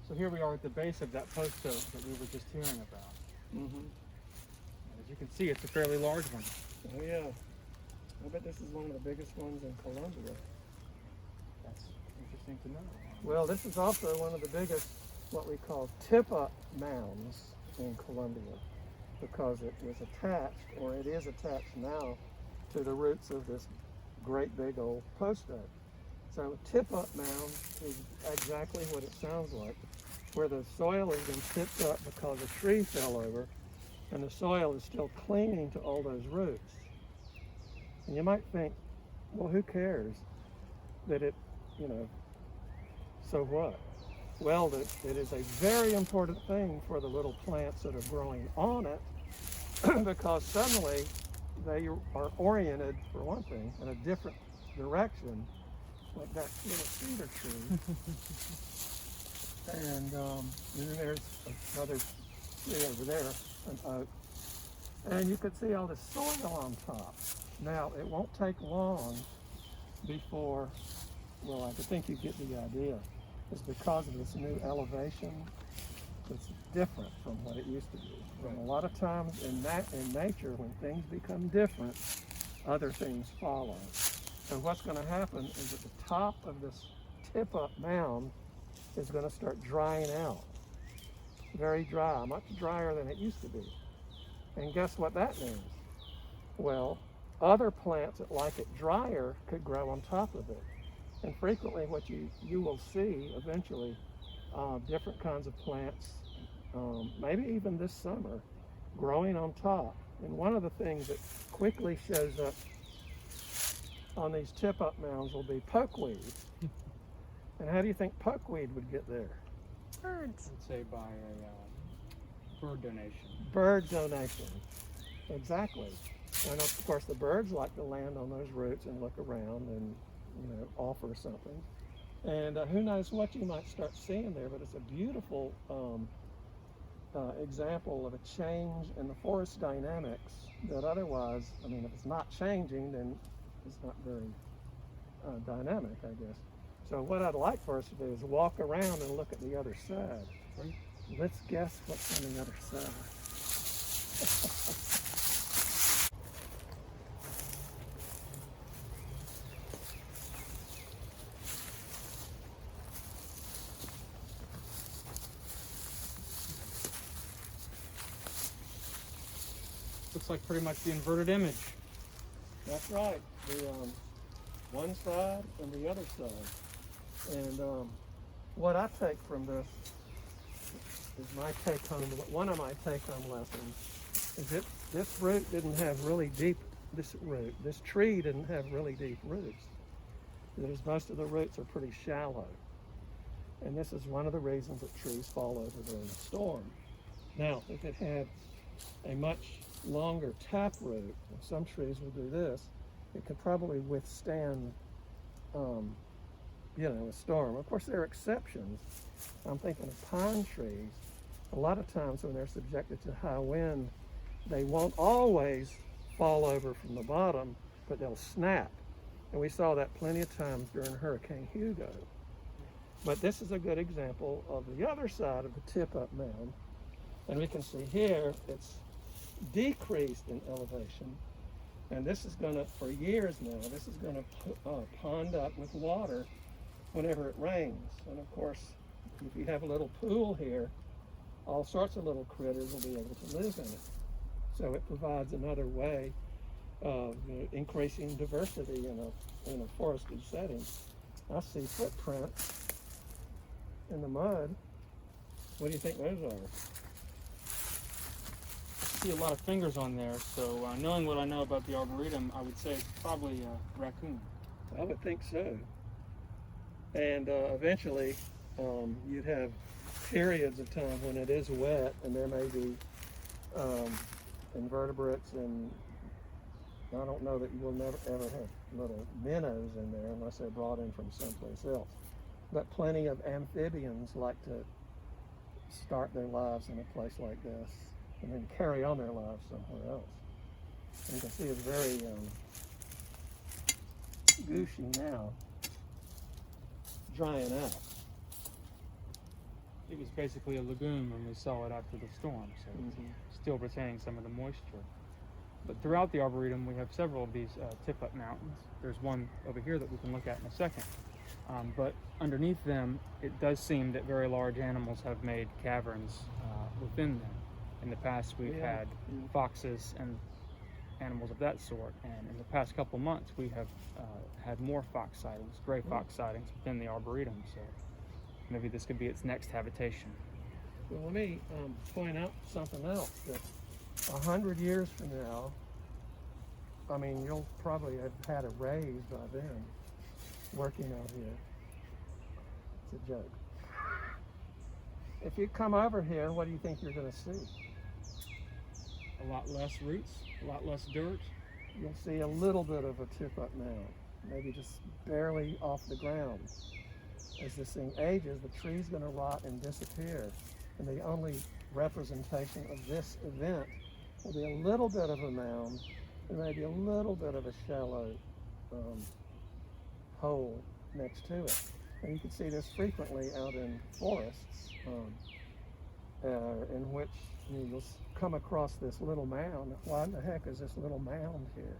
So here we are at the base of that post oak that we were just hearing about. Mm-hmm. As you can see, it's a fairly large one. Oh yeah. I bet this is one of the biggest ones in Columbia. That's interesting to know. Well, this is also one of the biggest, what we call tip-up mounds in Columbia, because it was attached, or it is attached now, to the roots of this great big old post oak. So a tip-up mound is exactly what it sounds like, where the soil has been tipped up because a tree fell over, and the soil is still clinging to all those roots. And you might think, well, who cares that it, you know, so what? Well, it is a very important thing for the little plants that are growing on it, because suddenly they are oriented, for one thing, in a different direction, like that little cedar tree. And then there's another tree over there, an oak. And you can see all the soil on top. Now, it won't take long before, well, I think you get the idea. It's because of this new elevation that's different from what it used to be. And a lot of times in nature, when things become different, other things follow. So what's going to happen is at the top of this tip-up mound is going to start drying out. Very dry, much drier than it used to be. And guess what that means? Well, other plants that like it drier could grow on top of it. And frequently what you will see eventually, different kinds of plants, maybe even this summer, growing on top. And one of the things that quickly shows up on these tip-up mounds will be pokeweed. And how do you think pokeweed would get there? Birds. I'd say by a bird donation. Bird donation, exactly. And of course the birds like to land on those roots and look around and, you know, offer something. And who knows what you might start seeing there, but it's a beautiful example of a change in the forest dynamics that otherwise, I mean, if it's not changing, then it's not very dynamic, I guess. So what I'd like for us to do is walk around and look at the other side. Right. Let's guess what's on the other side. Looks like pretty much the inverted image. That's right. The one side and the other side. And what I take from this is my take-home. One of my take-home lessons is that this root didn't have really deep. This tree didn't have really deep roots. Because most of the roots are pretty shallow. And this is one of the reasons that trees fall over during a storm. Now, if it had a much longer taproot, some trees will do this, it could probably withstand, you know, a storm. Of course, there are exceptions. I'm thinking of pine trees. A lot of times when they're subjected to high wind, they won't always fall over from the bottom, but they'll snap. And we saw that plenty of times during Hurricane Hugo. But this is a good example of the other side of the tip-up mound. And we can see here, it's decreased in elevation. And this is going to, for years now, this is going to pond up with water whenever it rains. And of course, if you have a little pool here, all sorts of little critters will be able to live in it. So it provides another way of increasing diversity in a forested setting. I see footprints in the mud. What do you think those are? I see a lot of fingers on there, so knowing what I know about the Arboretum, I would say it's probably a raccoon. I would think so. And eventually, you'd have periods of time when it is wet, and there may be invertebrates, and I don't know that you will never ever have little minnows in there unless they're brought in from someplace else. But plenty of amphibians like to start their lives in a place like this and then carry on their lives somewhere else. And you can see it's very gushy now, drying out. it was basically a lagoon when we saw it after the storm, so it's still retaining some of the moisture. But throughout the Arboretum, we have several of these tip-up mountains. There's one over here that we can look at in a second. But underneath them, it does seem that very large animals have made caverns within them. In the past, we've had foxes and animals of that sort, and in the past couple months, we have had more fox sightings, gray fox sightings within the Arboretum. So maybe this could be its next habitation. Well, let me point out something else, that 100 years from now, I mean, you'll probably have had a raise by then, working out here. It's a joke. If you come over here, what do you think you're going to see? A lot less roots, a lot less dirt. You'll see a little bit of a tip-up mound, maybe just barely off the ground. As this thing ages, the tree's going to rot and disappear, and the only representation of this event will be a little bit of a mound and maybe a little bit of a shallow hole next to it. And you can see this frequently out in forests, in which you'll come across this little mound. Why in the heck is this little mound here?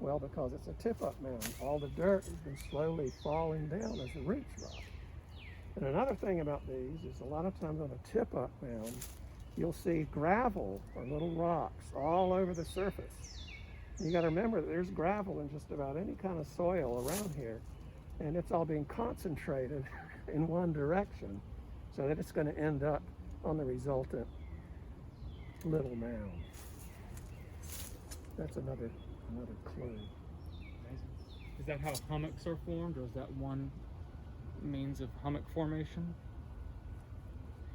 Well, because it's a tip-up mound. All the dirt has been slowly falling down as the roots rot. And another thing about these is a lot of times on a tip-up mound, you'll see gravel or little rocks all over the surface. You got to remember that there's gravel in just about any kind of soil around here, and it's all being concentrated in one direction, so that it's going to end up on the resultant little mound. That's another clue. Amazing. Is that how hummocks are formed, or is that one means of hummock formation?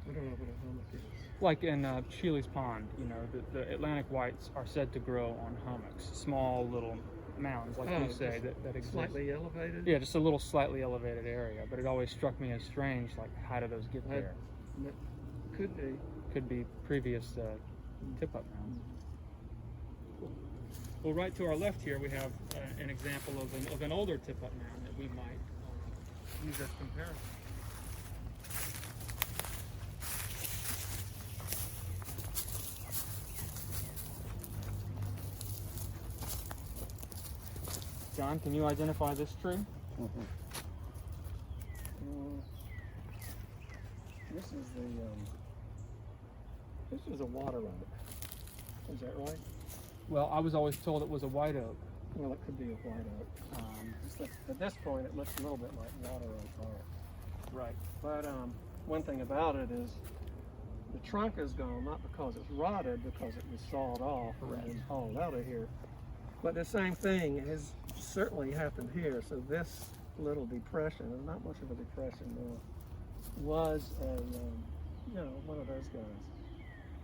I don't know what a hummock is. Like in Shealy's Pond, you know, the Atlantic whites are said to grow on hummocks, small little mounds, like you say, that exist. Slightly elevated? Yeah, just a little slightly elevated area, but it always struck me as strange, like how do those get there? Could be. Could be previous tip-up mounds. Well, right to our left here, we have an example of an older tip-up mound that we might use as comparison. John, can you identify this tree? This is a water oak. Is that right? Well, I was always told it was a white oak. Well, it could be a white oak. At this point, it looks a little bit like water oak bark. Right. But one thing about it is the trunk is gone, not because it's rotted, because it was sawed off and hauled out of here. But the same thing has certainly happened here. So this little depression, and not much of a depression now, was one of those guys.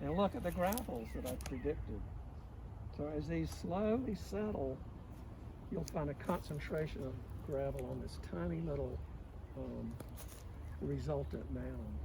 And look at the gravels that I predicted. So as these slowly settle, you'll find a concentration of gravel on this tiny little resultant mound.